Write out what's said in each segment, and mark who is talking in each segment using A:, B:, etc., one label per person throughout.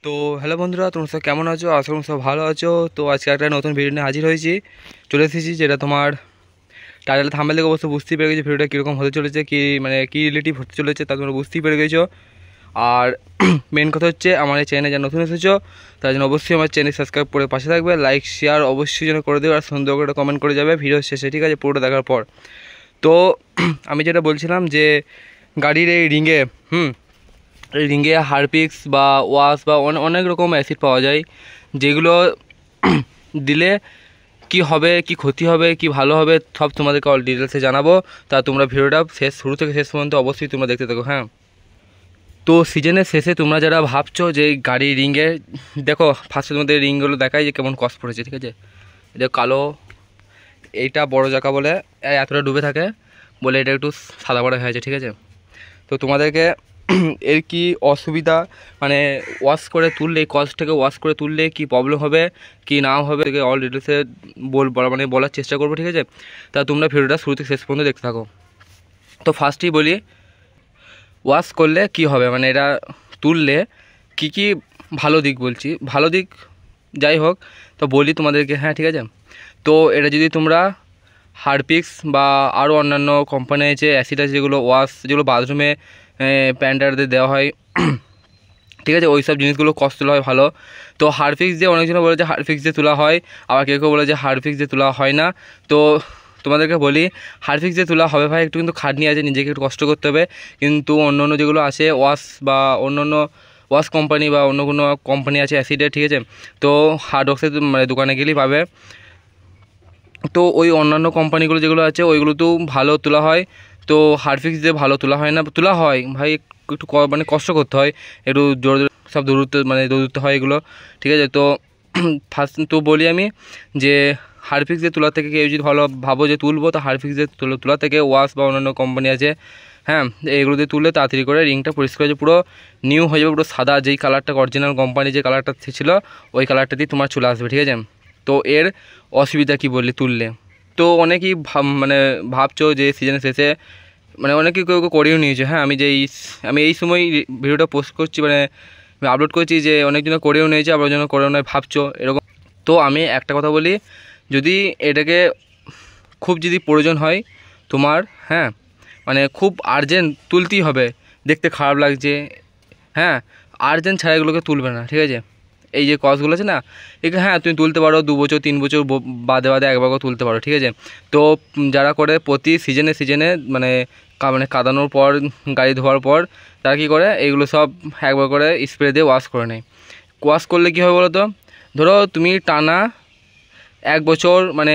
A: তো হ্যালো বন্ধুরা, তোমরা সব কেমন আছো? আশা করি সব ভালো আছো। তো আজকে একটা নতুন ভিডিও নিয়ে হাজির হয়েছি, চলে এসেছি। যেটা তোমার টাইটেল থাম্বনেল থেকে অবশ্য বুঝতেই পেরে গেছো ভিডিওটা কীরকম হতে চলেছে, কি মানে কী রিলেটিভ হতে চলেছে তা তোমরা বুঝতেই পেরে গেছো। আর মেন কথা হচ্ছে, আমার এই চ্যানেলে যারা নতুন এসেছো তার জন্য অবশ্যই আমার চ্যানেল সাবস্ক্রাইব করে পাশে থাকবে, লাইক শেয়ার অবশ্যই যেন করে দেবে, আর সুন্দর করে কমেন্ট করে যাবে ভিডিও শেষে, ঠিক আছে, পুরোটা দেখার পর। তো আমি যেটা বলছিলাম যে গাড়ির এই রিঙে এই রিঙে হারপিক্স বা ওয়াশ বা অনেক রকম অ্যাসিড পাওয়া যায়, যেগুলো দিলে কি হবে, কি ক্ষতি হবে, কি ভালো হবে, সব তোমাদেরকে অল ডিটেলসে জানাবো। তা তোমরা ভিডিওটা শুরু থেকে শেষ পর্যন্ত অবশ্যই তোমরা দেখতে থাকো। হ্যাঁ, তো সিজনের শেষে তোমরা যারা ভাবছো যে গাড়ির রিঙে, দেখো ফার্স্টের মধ্যে রিংগুলো দেখায় যে কেমন কস পড়েছে, ঠিক আছে। এটা কালো, এইটা বড় চাকা বলে এতটা ডুবে থাকে বলে এটা একটু সাদা বড়া হয়েছে, ঠিক আছে। তো তোমাদেরকে এর কি অসুবিধা, মানে ওয়াশ করে তুললে, কস্টটাকে ওয়াশ করে তুললে কি প্রবলেম হবে কি না হবে, অল ডিটেলসে বলার চেষ্টা করবো, ঠিক আছে। তা তোমরা ভিডিওটা শুরু থেকে শেষ পর্যন্ত দেখতে থাকো। তো ফার্স্টেই বলি, ওয়াশ করলে কি হবে, মানে এটা তুললে কি কি ভালো দিক বলছি, ভালো দিক যাই হোক, তো বলি তোমাদেরকে। হ্যাঁ, ঠিক আছে। তো এটা যদি তোমরা হারপিক্স বা আরও অন্যান্য কোম্পানি আছে অ্যাসিড আছে, যেগুলো ওয়াশ, যেগুলো বাথরুমে প্যান্টারদের দেওয়া হয়, ঠিক আছে, ওই সব জিনিসগুলো কষ্ট তোলা হয় ভালো। তো হারপিক্স দিয়ে অনেকজন বলে যে হারপিক্স দিয়ে তোলা হয়, আবার কেউ কেউ বলে যে হারপিক্স দিয়ে তোলা হয় না। তো তোমাদেরকে বলি, হারপিক্স দিয়ে তোলা হবে ভাই, একটু কিন্তু খাটনি আছে, নিজেকে একটু কষ্ট করতে হবে। কিন্তু অন্য অন্য যেগুলো আছে ওয়াশ বা অন্য অন্য ওয়াশ কোম্পানি বা অন্য কোনো কোম্পানি আছে অ্যাসিডের, ঠিক আছে, তো হার্ডওয়ার্কসের মানে দোকানে গেলেই পাবে। তো ওই অন্যান্য কোম্পানিগুলো যেগুলো আছে ওইগুলোতেও ভালো তোলা হয়, তো হারপিক্স দিয়ে ভালো তোলা হয় না। তোলা হয় ভাই, একটু মানে কষ্ট করতে হয়, একটু জোর সব দৌড়তে হয় এগুলো, ঠিক আছে। তো ফার্স্ট তো বলি আমি যে হারপিক্স দিয়ে তোলা থেকে কেউ যদি ভালো ভাবো যে তুলবো, তো হারপিক্স দিয়ে তোলা থেকে ওয়াশ বা অন্যান্য কোম্পানি আছে, হ্যাঁ, এগুলো দিয়ে তুললে তাড়াতাড়ি করে রিংটা পরিষ্কার হয়ে পুরো নিউ হয়ে যাবে, পুরো সাদা, যেই কালারটা অরিজিনাল কোম্পানি যে কালারটা ছিল ওই কালারটা দিয়ে তোমার চলে আসবে, ঠিক আছে। তো এর অসুবিধা কি বললি তুললে, তো অনেকেই মানে ভাবছো যে সিজনের শেষে, মানে অনেকেই কেউ কেউ করেও নিয়েছে। হ্যাঁ, আমি এই সময় ভিডিওটা পোস্ট করছি, মানে আমি আপলোড করছি, যে অনেকজন করেও নিয়েছে, আবার যেন করেও নয় ভাবছো এরকম। তো আমি একটা কথা বলি, যদি এটাকে খুব যদি প্রয়োজন হয় তোমার, হ্যাঁ, মানে খুব আর্জেন্ট তুলতেই হবে, দেখতে খারাপ লাগছে, হ্যাঁ, আর্জেন্ট ছাড়া এগুলোকে তুলবে না, ঠিক আছে। এই যে কসগুলো আছে না, এগুলো হ্যাঁ তুমি তুলতে পারো 2 বছর 3 বছর বাদে বাদে একবারও তুলতে পারো, ঠিক আছে। তো যারা করে প্রতি সিজনে মানে মানে কাদানোর পর, গাড়ি ধোয়ার পর তারা কী করে, এইগুলো সব একবার করে স্প্রে দিয়ে ওয়াশ করে নেয়। ওয়াশ করলে কী হবে বলো তো, ধরো তুমি টানা 1 বছর, মানে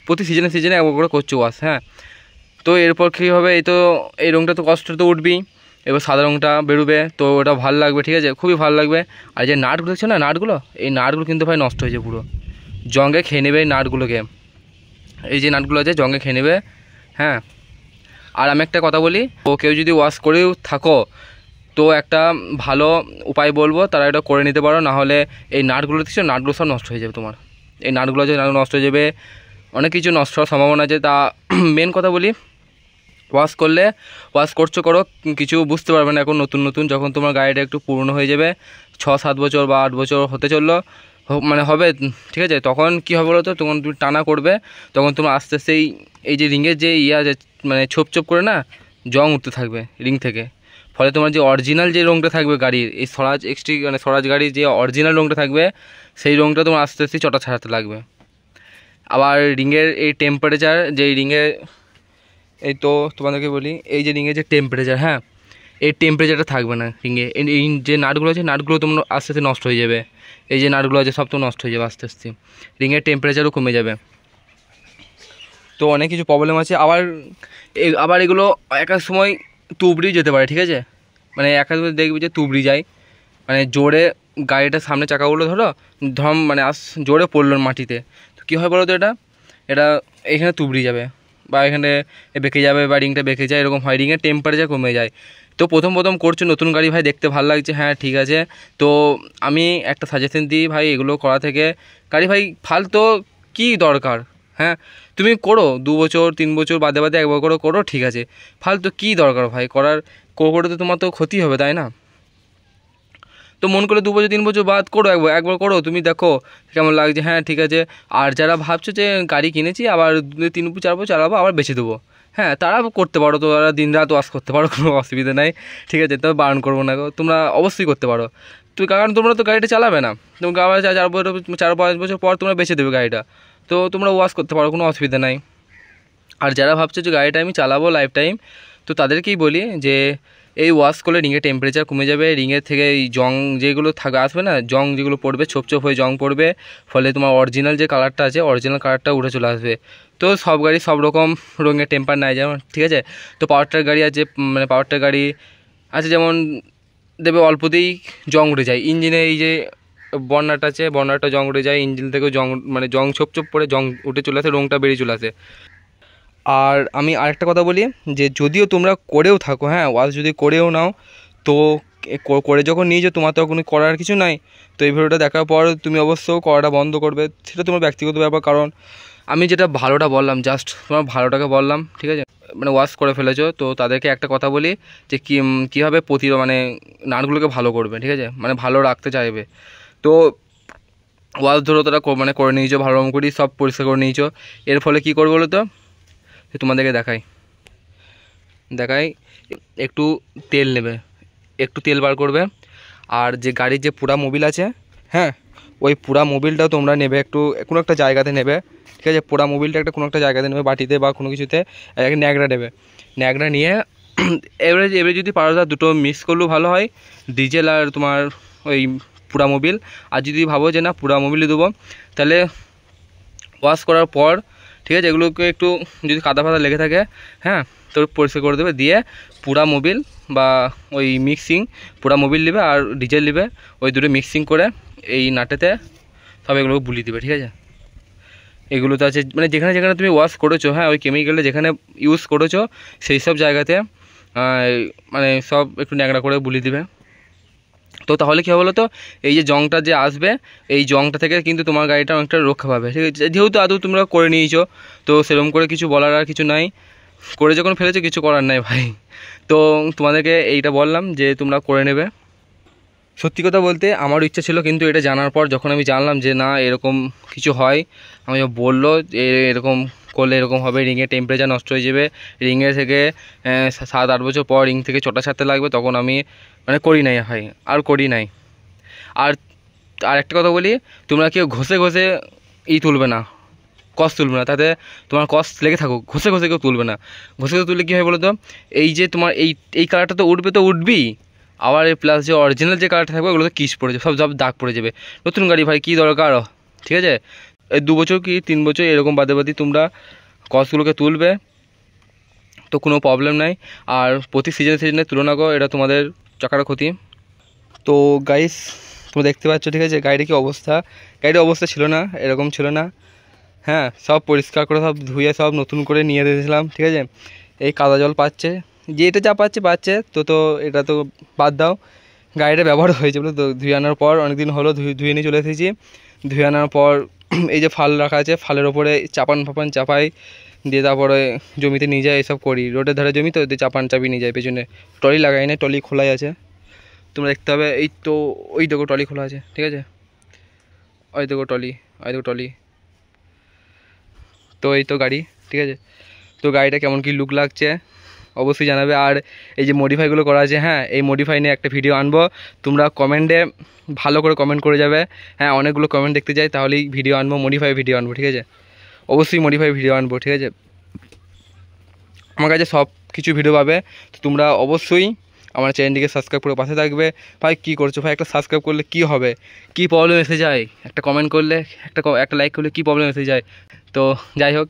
A: প্রতি সিজনে একবার করে করছো ওয়াশ, হ্যাঁ, তো এরপর কী হবে, এই রঙটা তো কষ্ট তো উঠবেই, এবার সাদা রঙটা বেরোবে, তো ওটা ভালো লাগবে, ঠিক আছে, খুবই ভালো লাগবে। আর যে নাটগুলো দেখছো না, নাটগুলো, এই নাটগুলো কিন্তু ভাই নষ্ট হয়েছে, পুরো জঙ্গে খেয়ে নেবে এই নাটগুলোকে, এই যে নাটগুলো আছে জঙ্গে খেয়ে নেবে, হ্যাঁ। আর আমি একটা কথা বলি, ও কেউ যদি ওয়াশ করেও থাকো, তো একটা ভালো উপায় বলবো, তারা এটা করে নিতে পারো, নাহলে এই নাটগুলো দেখছো, নাটগুলো সব নষ্ট হয়ে যাবে তোমার, এই নাটগুলো যে নষ্ট হয়ে যাবে, অনেক কিছু নষ্ট হওয়ার সম্ভাবনা আছে। তা মেন কথা বলি, ওয়াশ করো, কিছু বুঝতে পারবে না এখন নতুন নতুন, যখন তোমার গাড়িটা একটু পুরনো হয়ে যাবে, 6-7 বছর বা 8 বছর হতে চললো, মানে হবে, ঠিক আছে, তখন কী হবে বলো তো, তখন তুমি টানা করবে, তখন তোমার আস্তে আস্তে এই যে রিংয়ের যে আছে, মানে ছোপ করে না জং উঠতে থাকবে রিং থেকে, ফলে তোমার যে অরিজিনাল যে রঙটা থাকবে গাড়ির, এই স্বরাজ এক্সটি মানে স্বরাজ গাড়ির যে অরিজিনাল রঙটা থাকবে, সেই রঙটা তোমার আস্তে আস্তে চটা ছাড়াতে লাগবে। আবার রিংয়ের এই টেম্পারেচার, যে রিংয়ের, এই তো তোমাদেরকে বলি, এই যে রিংয়ের যে টেম্পারেচার, হ্যাঁ, এই টেম্পারেচারটা থাকবে না রিংয়ে, এই যে নাটগুলো আছে, নাটগুলো তোমার আস্তে আস্তে নষ্ট হয়ে যাবে, এই যে নাটগুলো আছে সব তো নষ্ট হয়ে যাবে আস্তে আস্তে, রিংয়ের টেম্পারেচারও কমে যাবে, তো অনেক কিছু প্রবলেম আছে। আবার এগুলো এক এক সময় তুবড়ি যেতে পারে, ঠিক আছে, মানে এক এক সময় দেখবি যে তুবড়ি যায়, মানে জোরে গাড়িটার সামনে চাকাগুলো মানে জোরে পড়লো মাটিতে, তো কী হয় বলো তো, এটা এখানে তুবড়ি যাবে, বা এখানে বেঁকে যাবে, বা রিংটা বেঁকে যায়, এরকম হয়, রিংয়ের টেম্পারেচার কমে যায়। তো প্রথম করছো নতুন গাড়ি ভাই, দেখতে ভালো লাগছে, হ্যাঁ ঠিক আছে, তো আমি একটা সাজেশন দিই ভাই, এগুলো করা থেকে গাড়ি ভাই ফালতু কী দরকার, হ্যাঁ, তুমি করো 2 বছর 3 বছর বাদে বাদে একবার করো, ঠিক আছে, ফালতু কী দরকার ভাই করে, তো তোমার তো ক্ষতি হবে, তাই না। তো মন করে 2 বছর 3 বছর বাদ করো, একবার করো, তুমি দেখো কেমন লাগছে। হ্যাঁ ঠিক আছে। আর যারা ভাবছো যে গাড়ি কিনেছি আবার 3-4 বছর চালাবো আবার বেচে দেবো, হ্যাঁ তারা করতে পারো, তো তারা দিন রাত ওয়াশ করতে পারো, কোনো অসুবিধা নাই, ঠিক আছে। তবে বারণ করবো না, তোমরা অবশ্যই করতে পারো। কারণ তোমরা তো গাড়িটা চালাবে না, তোমরা আবার 4-5 বছর পর তোমরা বেচে দেবে গাড়িটা, তো তোমরা ওয়াশ করতে পারো, কোনো অসুবিধা নাই। আর যারা ভাবছো যে গাড়িটা আমি চালাবো লাইফ টাইম, তো তাদেরকেই বলি যে এই ওয়াশ করলে রিংয়ের টেম্পারেচার কমে যাবে, রিংয়ের থেকে এই জং যেগুলো আসবে না, জং যেগুলো পড়বে, ছোপ ছোপ হয়ে জং পড়বে, ফলে তোমার অরিজিনাল যে কালারটা আছে অরিজিনাল কালারটা উঠে চলে আসবে। তো সব গাড়ি সব রকম রঙের টেম্পার নেয় যেমন, ঠিক আছে। তো পাওয়ারটার গাড়ি আছে, মানে পাওয়ারটার গাড়ি আছে যেমন দেবে অল্পতেই জং উঠে যায়, ইঞ্জিনে এই যে বর্নাটা আছে বর্নাটা জং উঠে যায়, ইঞ্জিন থেকেও জং, মানে জং ছোপ ছোপ পড়ে জং উঠে চলে আসে, রঙটা বেরিয়ে চলে আসে। আর আমি আরেকটা কথা বলি যে যদিও তোমরা করেও থাকো, হ্যাঁ ওয়াশ যদি করেও নাও, তো করে যখন নিয়েছো তোমার তো কোনো করার কিছু নাই। তো এই ভিডিওটা দেখার পর তুমি অবশ্য করাটা বন্ধ করবে, সেটা তোমার ব্যক্তিগত ব্যাপার। কারণ আমি যেটা ভালোটা বললাম, জাস্ট তোমার ভালোটাকে বললাম, ঠিক আছে। মানে ওয়াশ করে ফেলেছো, তো তাদেরকে একটা কথা বলি যে কীভাবে মানে নাটগুলোকে ভালো করবে, ঠিক আছে, মানে ভালো রাখতে চাইবে। তো ওয়াশ ধরো তারা মানে করে নিয়েছো, ভালো রকম করি সব পরিষ্কার করে নিয়েছো, এর ফলে কী করবো বলো তো, তোমাদেরকে দেখাই একটু তেল নেবে, একটু তেল বার করবে, আর যে গাড়ির যে পুরা মোবিল আছে, হ্যাঁ ওই পুরা মোবিলটাও তোমরা নেবে, একটু কোনো একটা জায়গাতে নেবে, ঠিক আছে। পুরা মোবিলটা একটা কোনো একটা জায়গাতে নেবে, বাটিতে বা কোনো কিছুতে ন্যাকড়া নেবে, ন্যাকড়া নিয়ে এবারে যদি পারো দুটো মিক্স করলেও ভালো হয়, ডিজেল আর তোমার ওই পুরা মোবিল। আর যদি ভাবো যে না পুরা মোবিলই দেবো, তাহলে ওয়াশ করার পর, ঠিক আছে, এগুলোকে একটু যদি কাদা ফাদা লেগে থাকে, হ্যাঁ তো পরিষ্কার করে দেবে, দিয়ে পুরা মোবিল বা ওই মিক্সিং, পুরা মোবিল নেবে আর ডিজেল নেবে, ওই দুটো মিক্সিং করে এই নাটেতে সব এগুলোকে বুলিয়ে দেবে, ঠিক আছে। এগুলো তো আছে মানে যেখানে যেখানে তুমি ওয়াশ করেছো, হ্যাঁ ওই কেমিক্যালটা যেখানে ইউজ করেছো সেই সব জায়গাতে মানে সব একটু ন্যাকড়া করে বুলিয়ে দেবে। তো তাহলে কী হবে বলো তো, এই যে জংটা যে আসবে, এই জংটা থেকে কিন্তু তোমার গাড়িটা অনেকটা রক্ষা পাবে, ঠিক আছে। যেহেতু আদৌ তোমরা করে নিয়েছো, তো সেরকম করে কিছু বলার আর কিছু নাই, করে যখন ফেলেছো কিছু করার নাই ভাই। তো তোমাদেরকে এইটা বললাম যে তোমরা করে নেবে। সত্যি কথা বলতে আমারও ইচ্ছা ছিল, কিন্তু এটা জানার পর যখন আমি জানলাম যে না এরকম কিছু হয়, আমি বললো যে এরকম করলে এরকম হবে, রিংয়ের টেম্পারেচার নষ্ট হয়ে যাবে, রিংয়ের থেকে 7-8 বছর পর রিং থেকে চটা ছাড়তে লাগবে, তখন আমি মানে করি নাই ভাই, আর করি নাই। আর একটা কথা বলি, তোমরা কেউ ঘষে ঘষে তুলবে না, কস তুলবে না, তাতে তোমার কস লেগে থাকুক, ঘষে ঘষে কেউ তুলবে না। ঘষে ঘষে তুললে কী হয় বলো তো, এই যে তোমার এই কালারটা তো উঠবেই, আবার এই প্লাস যে অরিজিনাল যে কালারটা থাকবে ওগুলোতে কিস পড়ে যাবে, সব দাগ পড়ে যাবে। নতুন গাড়ি ভাই কী দরকার, ঠিক আছে। এই 2 বছর কি 3 বছর এরকম বাদে তোমরা কসগুলোকে তুলবে, তো কোনো প্রবলেম নাই। আর প্রতি সিজনে তুলনা করো, এটা তোমাদের চাকার ক্ষতি। তো গাইস তোমরা দেখতে পাচ্ছ, ঠিক আছে, গাড়ির কী অবস্থা, গাড়ির অবস্থা ছিল না, এরকম ছিল না, হ্যাঁ সব পরিষ্কার করে সব ধুয়ে সব নতুন করে নিয়ে দিয়েছিলাম, ঠিক আছে। এই কাদা জল পাচ্ছে, যে এটা যা পাচ্ছে, তো এটা তো বাদ দাও, গাড়িটা ব্যবহার হয়েছে বলে, তো ধুয়ে আনার পর অনেকদিন হলো ধুয়ে নিয়ে চলে এসেছি। ধুয়ে আনার পর এই যে ফাল রাখা আছে, ফালের ওপরে ফাপান চাপাই দিয়ে তারপরে জমিতে নিয়ে যায়, এসব করি। রোডের ধারে জমি তো চাপি নিয়ে যায়, পেছনে ট্রলি লাগাই না, ট্রলি খোলাই আছে, তোমরা দেখতে হবে। এই তো ওই দেখো ট্রলি খোলা আছে, ঠিক আছে, ওই দেখো ট্রলি, তো এই তো গাড়ি, ঠিক আছে। তো গাড়িটা কেমন কি লুক লাগছে অবশ্যই জানাবে। আর এই যে মডিফাইগুলো করা আছে, হ্যাঁ এই মডিফাই নিয়ে একটা ভিডিও আনবো, তোমরা কমেন্টে ভালো করে কমেন্ট করে যাবে, হ্যাঁ অনেকগুলো কমেন্ট দেখতে যাই, তাহলেই ভিডিও আনবো, মডিফাই ভিডিও আনবো, ঠিক আছে, অবশ্যই মডিফাই ভিডিও আনবো, ঠিক আছে। আমার কাছে সব কিছু ভিডিও পাবে, তো তোমরা অবশ্যই আমার চ্যানেলটিকে সাবস্ক্রাইব করে পাশে থাকবে। ভাই কী করছো ভাই, একটা সাবস্ক্রাইব করলে কি হবে, কি প্রবলেম এসে যায়, একটা কমেন্ট করলে, একটা লাইক করলে কি প্রবলেম এসে যায়। তো যাই হোক,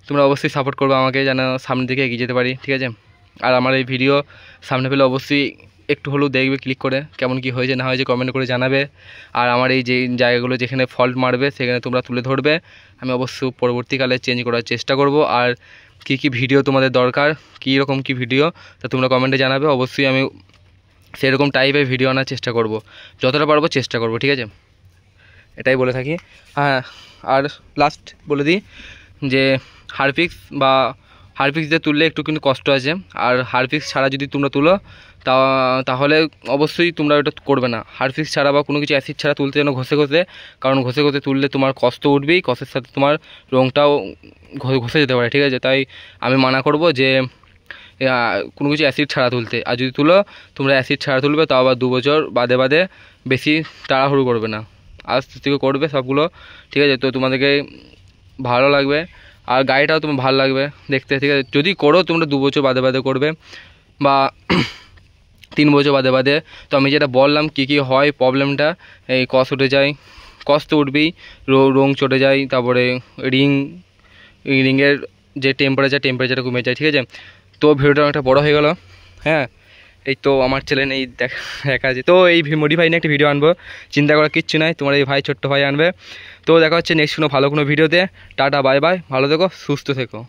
A: তোমরা অবশ্যই সাপোর্ট করবে আমাকে, যেন সামনের দিকে এগিয়ে যেতে পারি, ঠিক আছে। আর আমার এই ভিডিও সামনে পেলে অবশ্যই একটু হলেও দেখবে, ক্লিক করে কেমন কি হয়েছে না হয়েছে কমেন্ট করে জানাবে। আর আমার এই যে জায়গাগুলো যেখানে ফল্ট মারবে সেখানে তোমরা তুলে ধরবে, আমি অবশ্যই পরবর্তীকালে চেঞ্জ করার চেষ্টা করব। আর কি ভিডিও তোমাদের দরকার, কী রকম কী ভিডিও, তা তোমরা কমেন্টে জানাবে, অবশ্যই আমি সেরকম টাইপের ভিডিও আনার চেষ্টা করব, যতটা পারবো চেষ্টা করব, ঠিক আছে, এটাই বলে থাকি। হ্যাঁ আর লাস্ট বলে দিই যে হারপিক্স বা হারপিক্স দিয়ে তুললে একটু কিন্তু কষ্ট আছে। আর হারপিক্স ছাড়া যদি তোমরা তুলো তাহলে অবশ্যই তোমরা ওটা করবে না। হারপিক্স ছাড়া বা কোনো কিছু অ্যাসিড ছাড়া তুলতে যেন ঘষে ঘষে, কারণ ঘষে ঘষে তুললে তোমার কষ্ট উঠবেই, কষের সাথে তোমার রঙটাও ঘষে যেতে পারে, ঠিক আছে। তাই আমি মানা করব যে কোনো কিছু অ্যাসিড ছাড়া তুলতে। আর যদি তুলো তোমরা অ্যাসিড ছাড়া তুলবে, তাও আবার 2 বছর বাদে বাদে, বেশি তাড়াহুড়ো করবে না, আস্তে থেকে করবে সবগুলো, ঠিক আছে। তো তোমাদেরকে ভালো লাগবে আর গাড়িটাও তোমার ভালো লাগবে দেখতে, ঠিক আছে। যদি করো তোমরা 2 বছর বাদে বাদে করবে বা 3 বছর বাদে বাদে। তো আমি যেটা বললাম কী কী হয় প্রবলেমটা, এই কস উঠে যায়, কস তো উঠবেই, রং চটে যায়, তারপরে রিংয়ের যে টেম্পারেচারটা কমে যায়, ঠিক আছে। তো ভিডিওটা অনেকটা বড় হয়ে গেল, হ্যাঁ। এই তো আমার চ্যানেল এই দেখা আছে, তো এই মডিফাই নিয়ে একটা ভিডিও আনবো, চিন্তা করার কিচ্ছু নাই, তোমার এই ভাই ছোট্ট ভাই আনবে। তো দেখা হচ্ছে নেক্সট কোনো ভালো কোনো ভিডিওতে। টাটা বাই বাই, ভালো থেকো, সুস্থ থেকো।